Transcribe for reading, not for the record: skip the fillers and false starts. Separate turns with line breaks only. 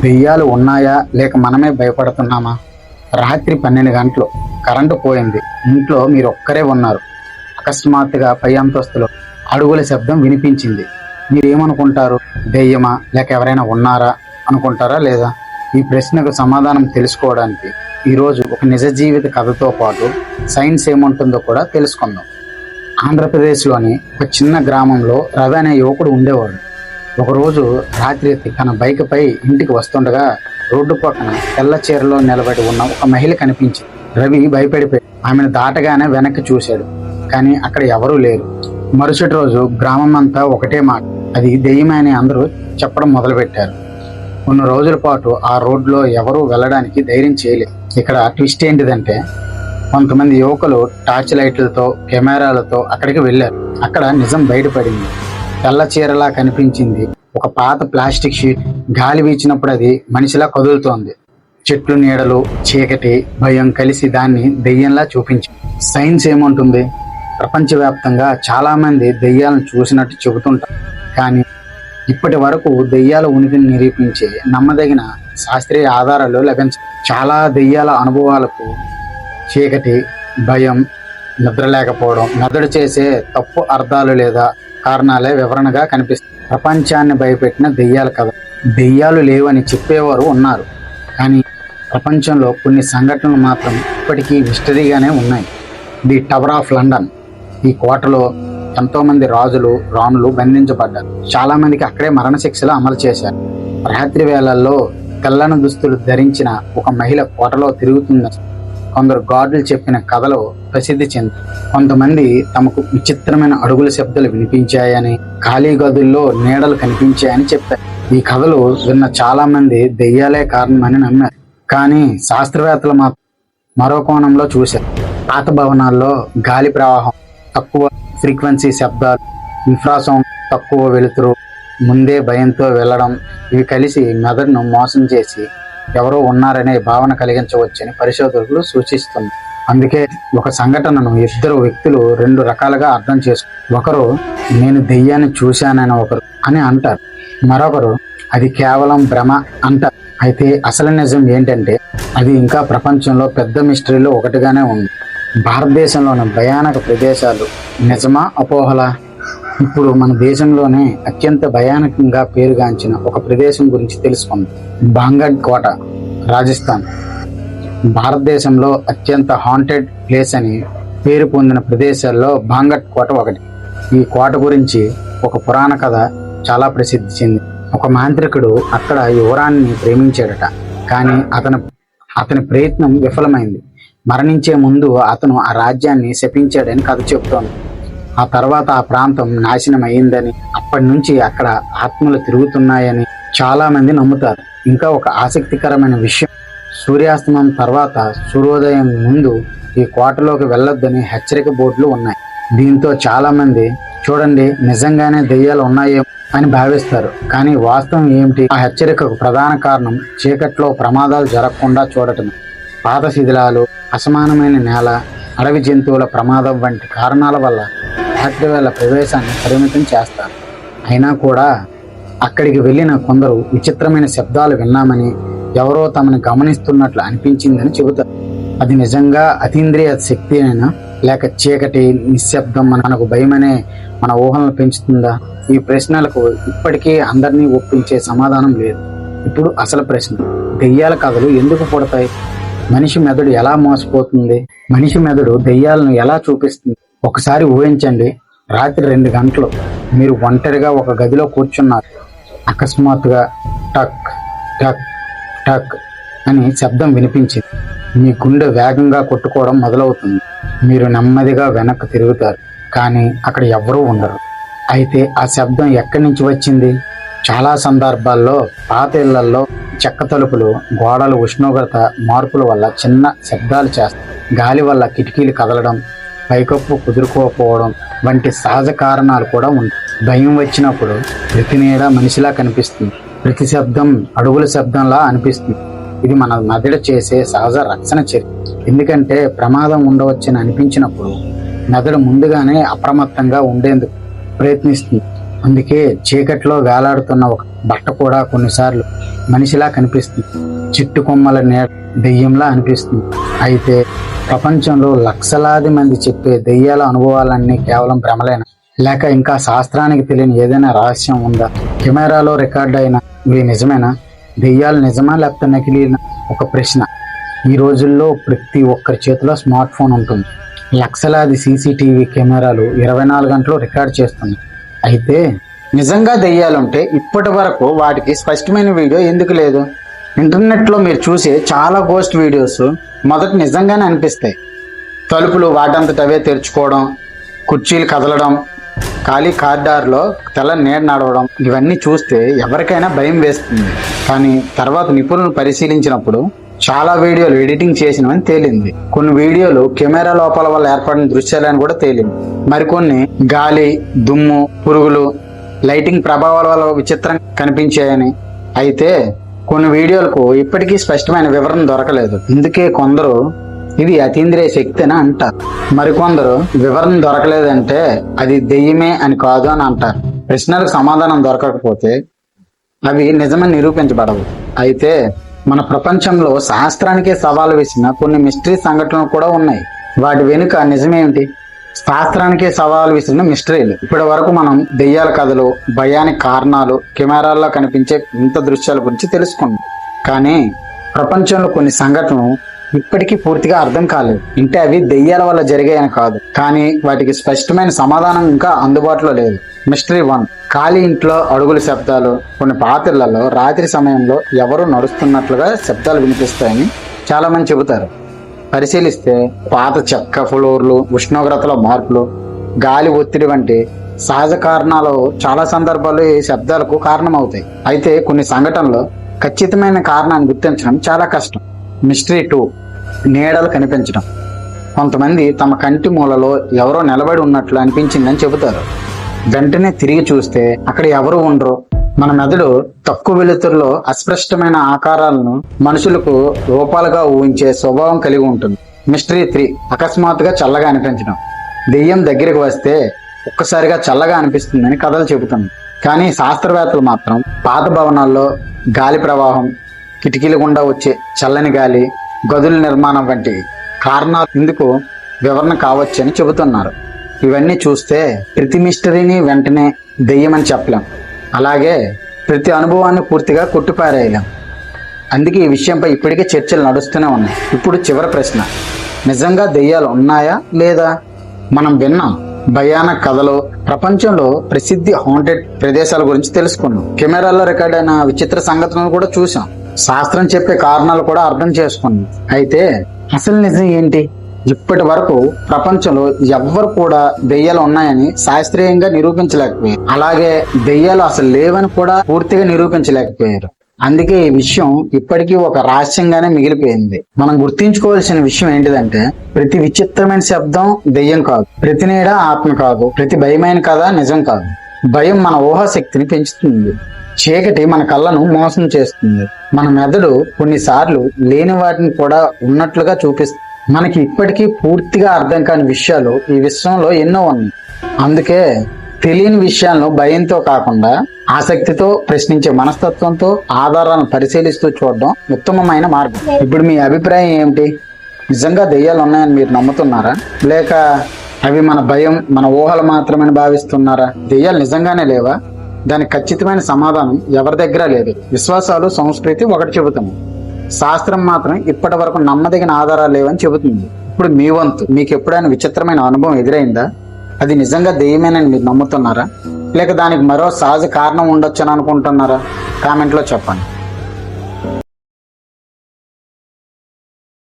దెయ్యాలు ఉన్నాయా లేక మనమే భయపడుతున్నామా? రాత్రి 12 గంటలు కరెంటు పోయింది. ఇంట్లో మీరు ఒక్కరే ఉన్నారు. అకస్మాత్తుగా పై అంతస్తులో అడుగుల శబ్దం వినిపించింది. మీరేమనుకుంటారు? దెయ్యమా లేక ఎవరైనా ఉన్నారా అనుకుంటారా లేదా? ఈ ప్రశ్నకు సమాధానం తెలుసుకోవడానికి ఈరోజు ఒక నిజ జీవిత కథతో పాటు సైన్స్ ఏముంటుందో కూడా తెలుసుకుందాం. ఆంధ్రప్రదేశ్లోని ఒక చిన్న గ్రామంలో రవి అనే యువకుడు ఉండేవాడు. ఒకరోజు రాత్రి తన బైక్ పై ఇంటికి వస్తుండగా రోడ్డు పక్కన తెల్ల చీరలో నిలబడి ఉన్న ఒక మహిళ కనిపించింది. రవి భయపడిపోయి ఆమెను దాటగానే వెనక్కి చూశాడు, కానీ అక్కడ ఎవరూ లేరు. మరుసటి రోజు గ్రామం అంతా ఒకటే మాట, అది దెయ్యమే అని అందరూ చెప్పడం మొదలుపెట్టారు. కొన్ని రోజుల పాటు ఆ రోడ్లో ఎవరూ వెళ్ళడానికి ధైర్యం చేయలేదు. ఇక్కడ ట్విస్ట్ ఏంటిదంటే, కొంతమంది యువకులు టార్చ్ లైట్లతో కెమెరాలతో అక్కడికి వెళ్ళారు. అక్కడ నిజం బయటపడింది. తెల్ల చీరలా కనిపించింది ఒక పాత ప్లాస్టిక్ షీట్. గాలి వీచినప్పుడు అది మనిషిలా కదులుతోంది. చెట్లు, నీడలు, చీకటి, భయం కలిసి దాన్ని దెయ్యంలా చూపించింది. సైన్స్ ఏముంటుంది? ప్రపంచవ్యాప్తంగా చాలా మంది దెయ్యాలను చూసినట్టు చెబుతుంటారు, కానీ ఇప్పటి వరకు దెయ్యాల ఉనికిని నిరూపించే నమ్మదగిన శాస్త్రీయ ఆధారాలు లభించాయి. చాలా దెయ్యాల అనుభవాలకు చీకటి, భయం, నిద్ర లేకపోవడం, మెదడు చేసే తప్పు అర్థాలు లేదా కారణాలే వివరణగా కనిపిస్తాయి. ప్రపంచాన్ని భయపెట్టిన దెయ్యాల కథ. దెయ్యాలు లేవని చెప్పేవారు ఉన్నారు, కానీ ప్రపంచంలో కొన్ని సంఘటనలు మాత్రం ఇప్పటికీ మిస్టరీగానే ఉన్నాయి. The tower of London. ఈ కోటలో ఎంతోమంది రాజులు, రాణులు బంధించబడ్డారు. చాలా మందికి అక్కడే మరణశిక్షలు అమలు చేశారు. రాత్రి వేళల్లో తెల్లని దుస్తులు ధరించిన ఒక మహిళ కోటలో తిరుగుతుందని కొందరు గార్డులు చెప్పిన కథలో ప్రసిద్ధి చెంది, కొంతమంది తమకు విచిత్రమైన అడుగుల శబ్దాలు వినిపించాయని, ఖాళీ గదుల్లో నీడలు కనిపించాయని చెప్పారు. ఈ కథలు విన్న చాలా మంది దెయ్యాలే కారణమని నమ్మారు. కానీ శాస్త్రవేత్తలు మాత్రం మరో కోణంలో చూశారు. పాత భవనాల్లో గాలి ప్రవాహం, తక్కువ ఫ్రీక్వెన్సీ శబ్దాలు, ఇన్ఫ్రాసౌండ్, తక్కువ వెలుతురు, ముందే భయంతో వెళ్ళడం, ఇవి కలిసి మెదడును మోసం చేసి ఎవరో ఉన్నారనే భావన కలిగించవచ్చని పరిశోధకులు సూచిస్తున్నారు. అందుకే ఒక సంఘటనను ఇద్దరు వ్యక్తులు 2 రకాలుగా అర్థం చేసుకుంటారు. ఒకరు నేను దెయ్యాన్ని చూశానని అని అంటారు, మరొకరు అది కేవలం భ్రమ అంటారు. అయితే అసలు నిజం ఏంటంటే, అది ఇంకా ప్రపంచంలో పెద్ద మిస్టరీలో ఒకటిగానే ఉంది. భారతదేశంలోని భయానక ప్రదేశాలు నిజమా అపోహలా? ఇప్పుడు మన దేశంలోనే అత్యంత భయానకంగా పేరుగాంచిన ఒక ప్రదేశం గురించి తెలుసుకుందాం. బాంగడ్ కోట, రాజస్థాన్. భారతదేశంలో అత్యంత హాంటెడ్ ప్లేస్ అని పేరు పొందిన ప్రదేశాల్లో బాంగడ్ కోట ఒకటి. ఈ కోట గురించి ఒక పురాణ కథ చాలా ప్రసిద్ధి చెంది. ఒక మాంత్రికుడు అక్కడ యువరాన్ని ప్రేమించాడట, కానీ అతని ప్రయత్నం విఫలమైంది. మరణించే ముందు అతను ఆ రాజ్యాన్ని శపించాడని కథ చెబుతోంది. ఆ తర్వాత ఆ ప్రాంతం నాశనం అయిందని, అప్పటి నుంచి అక్కడ ఆత్మలు తిరుగుతున్నాయని చాలా మంది నమ్ముతారు. ఇంకా ఒక ఆసక్తికరమైన విషయం, సూర్యాస్తమయం తర్వాత సూర్యోదయం ముందు ఈ కోటలోకి వెళ్ళొద్దని హెచ్చరిక బోర్డులు ఉన్నాయి. దీంతో చాలా మంది చూడండి నిజంగానే దెయ్యాలు ఉన్నాయేమో అని భావిస్తారు. కానీ వాస్తవం ఏమిటి? ఆ హెచ్చరికకు ప్రధాన కారణం చీకట్లో ప్రమాదాలు జరగకుండా చూడటం. పాత శిథిలాలు, అసమానమైన నేల, అడవి జంతువుల ప్రమాదం వంటి కారణాల వల్ల రాత్రి వేళ ప్రవేశాన్ని పరిమితం చేస్తారు. అయినా కూడా అక్కడికి వెళ్ళిన కొందరు విచిత్రమైన శబ్దాలు విన్నామని, ఎవరో తమను గమనిస్తున్నట్లు అనిపించిందని చెబుతారు. అది నిజంగా అతీంద్రియ శక్తి అయినా లేక చీకటి, నిశ్శబ్దం మనకు భయమనే మన ఊహలను పెంచుతుందా? ఈ ప్రశ్నలకు ఇప్పటికీ అందరినీ ఒప్పించే సమాధానం లేదు. ఇప్పుడు అసలు ప్రశ్న, దెయ్యాల కథలు ఎందుకు పుడతాయి? మనిషి మెదడు ఎలా మోసపోతుంది? మనిషి మెదడు దెయ్యాలను ఎలా చూపిస్తుంది? ఒకసారి ఊహించండి, రాత్రి 2 గంటలు మీరు ఒంటరిగా ఒక గదిలో కూర్చున్నారు. అకస్మాత్తుగా టక్ టక్ టక్ అని శబ్దం వినిపించింది. మీ గుండె వేగంగా కొట్టుకోవడం మొదలవుతుంది. మీరు నెమ్మదిగా వెనక్కి తిరుగుతారు, కానీ అక్కడ ఎవరూ ఉండరు. అయితే ఆ శబ్దం ఎక్కడి నుంచి వచ్చింది? చాలా సందర్భాల్లో పాత ఇళ్లలో చెక్క తలుపులు, గోడల ఉష్ణోగ్రత మార్పుల వల్ల చిన్న శబ్దాలు చేస్తాయి. గాలి వల్ల కిటికీలు కదలడం, పైకప్పు కుదురుకోకపోవడం వంటి సహజ కారణాలు కూడా ఉంటాయి. భయం వచ్చినప్పుడు ప్రతి నీడ మనిషిలా కనిపిస్తుంది, ప్రతి శబ్దం అడుగుల శబ్దంలా అనిపిస్తుంది. ఇది మన మెదడు చేసే సహజ రక్షణ చర్య. ఎందుకంటే ప్రమాదం ఉండవచ్చని అనిపించినప్పుడు మెదడు ముందుగానే అప్రమత్తంగా ఉండేందుకు ప్రయత్నిస్తుంది. అందుకే చీకట్లో వేలాడుతున్న ఒక బట్ట కూడా కొన్నిసార్లు మనిషిలా కనిపిస్తుంది, చెట్టు కొమ్మల నీడ దెయ్యంలా అనిపిస్తుంది. అయితే ప్రపంచంలో లక్షలాది మంది చెప్పే దెయ్యాల అనుభవాలన్నీ కేవలం భ్రమలేనా, లేక ఇంకా శాస్త్రానికి తెలియని ఏదైనా రహస్యం ఉందా? కెమెరాలో రికార్డ్ అయిన ఇవి నిజమేనా? దెయ్యాలు నిజమా లేకపోతే నకిలీనా? ఒక ప్రశ్న. ఈ రోజుల్లో ప్రతి ఒక్కరి చేతిలో స్మార్ట్ ఫోన్ ఉంటుంది. లక్షలాది సీసీటీవీ కెమెరాలు 24 గంటలు రికార్డ్ చేస్తుంది. అయితే నిజంగా దెయ్యాలుంటే ఇప్పటి వరకు వాటికి స్పష్టమైన వీడియో ఎందుకు లేదు? ఇంటర్నెట్లో మీరు చూసే చాలా గోస్ట్ వీడియోస్ మొదట నిజంగానే అనిపిస్తాయి. తలుపులు వాటంతటవే తెరుచుకోవడం, కుర్చీలు కదలడం, ఖాళీ కారిడార్లో తెల్ల నీడ నడవడం, ఇవన్నీ చూస్తే ఎవరికైనా భయం వేస్తుంది. కానీ తర్వాత నిపుణులు పరిశీలించినప్పుడు చాలా వీడియోలు ఎడిటింగ్ చేసినవని తేలింది. కొన్ని వీడియోలు కెమెరా లోపాల వల్ల ఏర్పడిన దృశ్యాలని కూడా తేలింది. మరికొన్ని గాలి, దుమ్ము, పురుగులు, లైటింగ్ ప్రభావాల వల్ల విచిత్రంగా కనిపించాయని. అయితే కొన్ని వీడియోలకు ఇప్పటికీ స్పష్టమైన వివరణ దొరకలేదు. ఇందుకే కొందరు ఇది అతీంద్రియ శక్తి అని అంటారు, మరికొందరు వివరణ దొరకలేదంటే అది దెయ్యమే అని కాదు అని అంటారు. ప్రశ్నలకు సమాధానం దొరకకపోతే అవి నిజమని నిరూపించబడవు. అయితే మన ప్రపంచంలో శాస్త్రానికే సవాలు వేసిన కొన్ని మిస్టరీ సంఘటనలు కూడా ఉన్నాయి. వాటి వెనుక నిజమేమిటి? శాస్త్రానికే సవాలు విసిరిన మిస్టరీలు. ఇప్పటి వరకు మనం దెయ్యాల కథలు, భయానికి కారణాలు, కెమెరాల్లో కనిపించే వింత దృశ్యాల గురించి తెలుసుకున్నాం. కానీ ప్రపంచంలో కొన్ని సంఘటనలు ఇప్పటికీ పూర్తిగా అర్థం కాలేదు. అంటే అవి దెయ్యాల వల్ల జరిగాయని కాదు, కానీ వాటికి స్పష్టమైన సమాధానం ఇంకా అందుబాటులో లేదు. మిస్టరీ 1. ఖాళీ ఇంట్లో అడుగుల శబ్దాలు. కొన్ని పాత్రలలో రాత్రి సమయంలో ఎవరు నడుస్తున్నట్లుగా శబ్దాలు వినిపిస్తాయని చాలా మంది చెబుతారు. పరిశీలిస్తే పాత చెక్క ఫ్లోర్లు, ఉష్ణోగ్రతల మార్పులు, గాలి ఒత్తిడి వంటి సహజ కారణాలు చాలా సందర్భాల్లో ఈ శబ్దాలకు కారణమవుతాయి. అయితే కొన్ని సంఘటనలు ఖచ్చితమైన కారణాన్ని గుర్తించడం చాలా కష్టం. మిస్టరీ 2. నీడలు కనిపించడం. కొంతమంది తమ కంటి మూలలో ఎవరో నిలబడి ఉన్నట్లు అనిపించిందని చెబుతారు. వెంటనే తిరిగి చూస్తే అక్కడ ఎవరు ఉండరు. మన మెదడు తక్కువ వెలుతురులో అస్పష్టమైన ఆకారాలను మనుషులకు రూపాలుగా ఊహించే స్వభావం కలిగి ఉంటుంది. మిస్టరీ 3. అకస్మాత్తుగా చల్లగా అనిపించడం. దెయ్యం దగ్గరికి వస్తే ఒక్కసారిగా చల్లగా అనిపిస్తుందని కథలు చెబుతుంది. కానీ శాస్త్రవేత్తలు మాత్రం పాత భవనాల్లో గాలి ప్రవాహం, కిటికీల గుండా వచ్చే చల్లని గాలి, గదుల నిర్మాణం వంటి కారణాలు ఇందుకు వివరణ కావచ్చని చెబుతున్నారు. ఇవన్నీ చూస్తే ప్రతి మిస్టరీని వెంటనే దెయ్యమని చెప్పలేం, అలాగే ప్రతి అనుభవాన్ని పూర్తిగా కొట్టిపారేయలేం. అందుకే ఈ విషయంపై ఇప్పటికే చర్చలు నడుస్తూనే ఉన్నాయి. ఇప్పుడు చివరి ప్రశ్న, నిజంగా దెయ్యాలు ఉన్నాయా లేదా? మనం విన్నాం భయానక కథలు, ప్రపంచంలో ప్రసిద్ధి హాంటెడ్ ప్రదేశాల గురించి తెలుసుకున్నాం, కెమెరాల్లో రికార్డ్ అయిన విచిత్ర సంఘటనలు కూడా చూసాం, శాస్త్రం చెప్పే కారణాలు కూడా అర్థం చేసుకున్నాం. అయితే అసలు నిజం ఏంటి? ఇప్పటి వరకు ప్రపంచంలో ఎవ్వరు కూడా దెయ్యాలు ఉన్నాయని శాస్త్రీయంగా నిరూపించలేకపోయారు. అలాగే దెయ్యాలు అసలు లేవని కూడా పూర్తిగా నిరూపించలేకపోయారు. అందుకే ఈ విషయం ఇప్పటికీ ఒక రహస్యంగానే మిగిలిపోయింది. మనం గుర్తించుకోవాల్సిన విషయం ఏంటిదంటే, ప్రతి విచిత్రమైన శబ్దం దెయ్యం కాదు, ప్రతి నీడ ఆత్మ కాదు, ప్రతి భయమైన కథ నిజం కాదు. భయం మన ఊహాశక్తిని పెంచుతుంది, చీకటి మన కళ్ళను మోసం చేస్తుంది, మన మెదడు కొన్నిసార్లు లేని వాటిని కూడా ఉన్నట్లుగా చూపిస్తుంది. మనకి ఇప్పటికీ పూర్తిగా అర్థం కాని విషయాలు ఈ విశ్వంలో ఎన్నో ఉన్నాయి. అందుకే తెలియని విషయాలను భయంతో కాకుండా ఆసక్తితో ప్రశ్నించే మనస్తత్వంతో ఆధారాలను పరిశీలిస్తూ చూడడం ఉత్తమమైన మార్గం. ఇప్పుడు మీ అభిప్రాయం ఏమిటి? నిజంగా దెయ్యాలు ఉన్నాయని మీరు నమ్ముతున్నారా, లేక అవి మన భయం, మన ఊహలు మాత్రమే భావిస్తున్నారా? దెయ్యాలు నిజంగానే లేవా? దానికి ఖచ్చితమైన సమాధానం ఎవరి దగ్గర లేదు. విశ్వాసాలు, సంస్కృతి ఒకటి చెబుతాము, శాస్త్రం మాత్రం ఇప్పటి వరకు నమ్మదగిన ఆధారాలు లేవని చెబుతుంది. ఇప్పుడు మీ వంతు. మీకు ఎప్పుడైనా విచిత్రమైన అనుభవం ఎదురైందా? అది నిజంగా దెయ్యమేనని మీరు నమ్ముతున్నారా, లేక దానికి మరో సహజ కారణం ఉండొచ్చని అనుకుంటున్నారా? కామెంట్లో చెప్పండి.